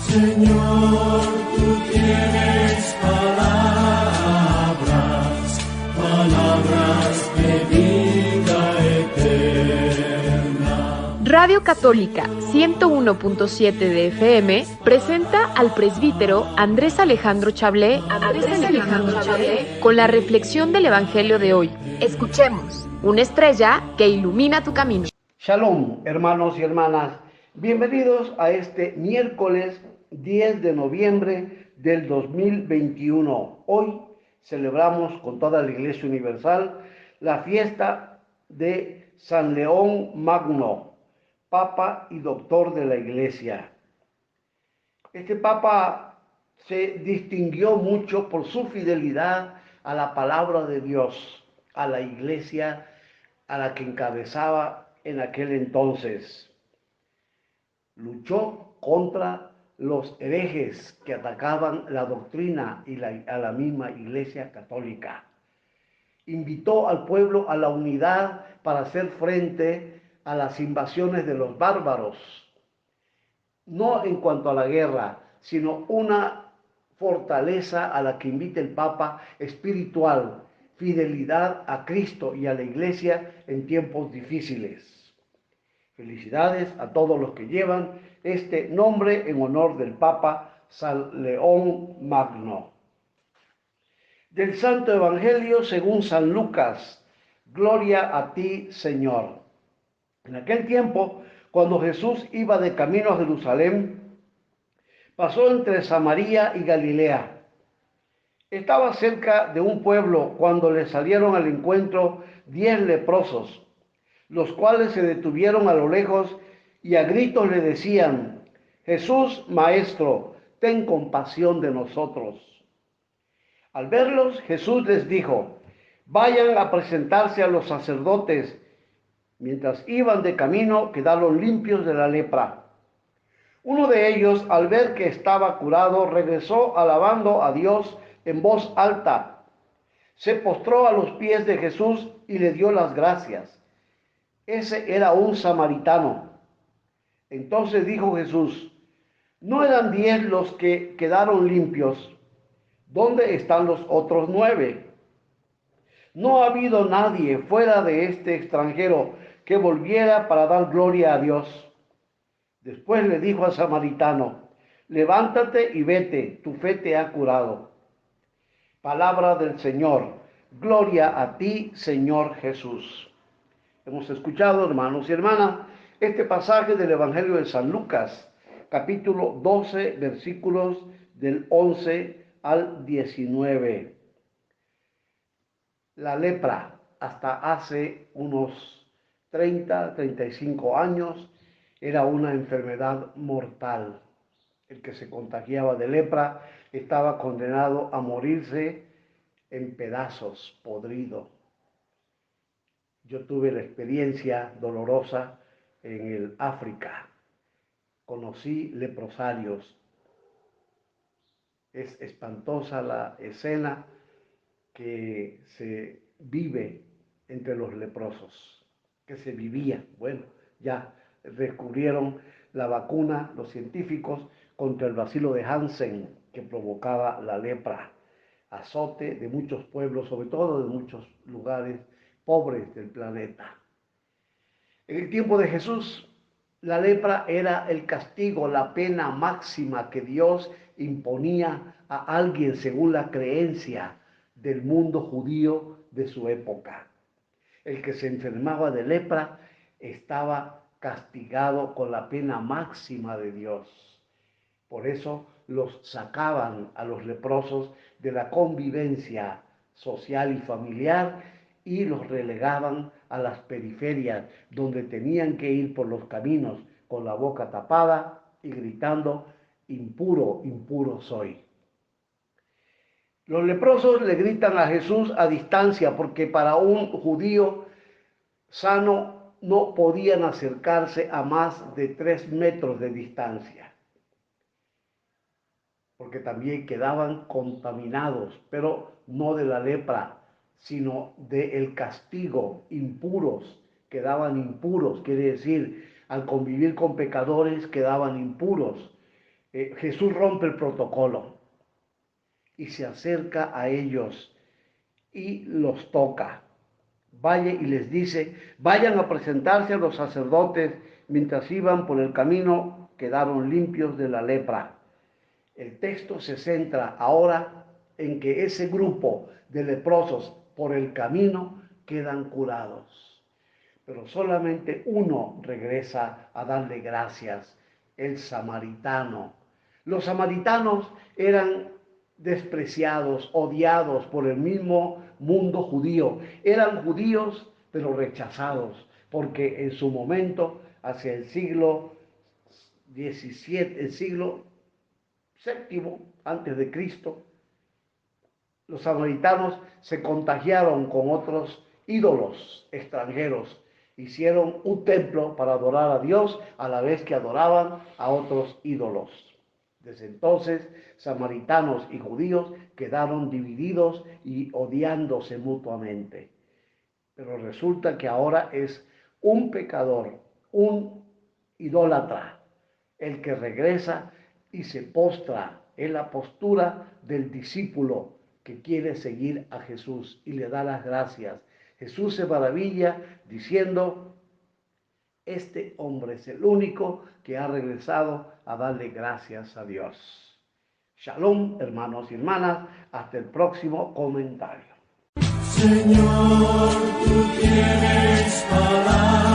Señor, tú tienes palabras de vida eterna. Radio Católica 101.7 de FM presenta al presbítero Andrés Alejandro Chablé con la reflexión del Evangelio de hoy. Escuchemos, una estrella que ilumina tu camino. Shalom, hermanos y hermanas. Bienvenidos a este miércoles 10 de noviembre del 2021. Hoy celebramos con toda la Iglesia Universal la fiesta de San León Magno, Papa y Doctor de la Iglesia. Este Papa se distinguió mucho por su fidelidad a la palabra de Dios, a la Iglesia a la que encabezaba en aquel entonces. Luchó contra los herejes que atacaban la doctrina y a la misma Iglesia Católica. Invitó al pueblo a la unidad para hacer frente a las invasiones de los bárbaros, no en cuanto a la guerra, sino una fortaleza a la que invita el Papa espiritual, fidelidad a Cristo y a la Iglesia en tiempos difíciles. Felicidades a todos los que llevan este nombre en honor del Papa San León Magno. Del Santo Evangelio según San Lucas. Gloria a ti, Señor. En aquel tiempo, cuando Jesús iba de camino a Jerusalén, pasó entre Samaria y Galilea. Estaba cerca de un pueblo cuando le salieron al encuentro 10 leprosos, los cuales se detuvieron a lo lejos y a gritos le decían: Jesús, Maestro, ten compasión de nosotros. Al verlos, Jesús les dijo: vayan a presentarse a los sacerdotes. Mientras iban de camino, quedaron limpios de la lepra. Uno de ellos, al ver que estaba curado, regresó alabando a Dios en voz alta. Se postró a los pies de Jesús y le dio las gracias. Ese era un samaritano. Entonces dijo Jesús: ¿no eran 10 los que quedaron limpios? ¿Dónde están los otros 9? No ha habido nadie fuera de este extranjero que volviera para dar gloria a Dios. Después le dijo al samaritano: levántate y vete, tu fe te ha curado. Palabra del Señor. Gloria a ti, Señor Jesús. Hemos escuchado, hermanos y hermanas, este pasaje del Evangelio de San Lucas, capítulo 12, versículos del 11 al 19. La lepra, hasta hace unos 35 años, era una enfermedad mortal. El que se contagiaba de lepra estaba condenado a morirse en pedazos, podrido. Yo tuve la experiencia dolorosa en el África. Conocí leprosarios. Es espantosa la escena que se vive entre los leprosos, que se vivía. Bueno, ya descubrieron la vacuna, los científicos, contra el bacilo de Hansen, que provocaba la lepra. Azote de muchos pueblos, sobre todo de muchos lugares pobres del planeta. En el tiempo de Jesús, la lepra era el castigo, la pena máxima que Dios imponía a alguien según la creencia del mundo judío de su época. El que se enfermaba de lepra estaba castigado con la pena máxima de Dios. Por eso los sacaban a los leprosos de la convivencia social y familiar y los relegaban a las periferias, donde tenían que ir por los caminos con la boca tapada y gritando: impuro, impuro soy. Los leprosos le gritan a Jesús a distancia, porque para un judío sano no podían acercarse a más de 3 metros de distancia, porque también quedaban contaminados, pero no de la lepra, sino del castigo. Impuros, quedaban impuros, quiere decir, al convivir con pecadores quedaban impuros. Jesús rompe el protocolo y se acerca a ellos y los toca. Vaya y les dice, vayan a presentarse a los sacerdotes. Mientras iban por el camino, quedaron limpios de la lepra. El texto se centra ahora en que ese grupo de leprosos por el camino quedan curados. Pero solamente uno regresa a darle gracias, el samaritano. Los samaritanos eran despreciados, odiados por el mismo mundo judío. Eran judíos, pero rechazados, porque en su momento, hacia el siglo XVII, el siglo VII antes de Cristo, los samaritanos se contagiaron con otros ídolos extranjeros. Hicieron un templo para adorar a Dios a la vez que adoraban a otros ídolos. Desde entonces, samaritanos y judíos quedaron divididos y odiándose mutuamente. Pero resulta que ahora es un pecador, un idólatra, el que regresa y se postra en la postura del discípulo que quiere seguir a Jesús y le da las gracias. Jesús se maravilla diciendo, este hombre es el único que ha regresado a darle gracias a Dios. Shalom, hermanos y hermanas, hasta el próximo comentario. Señor, tú tienes palabras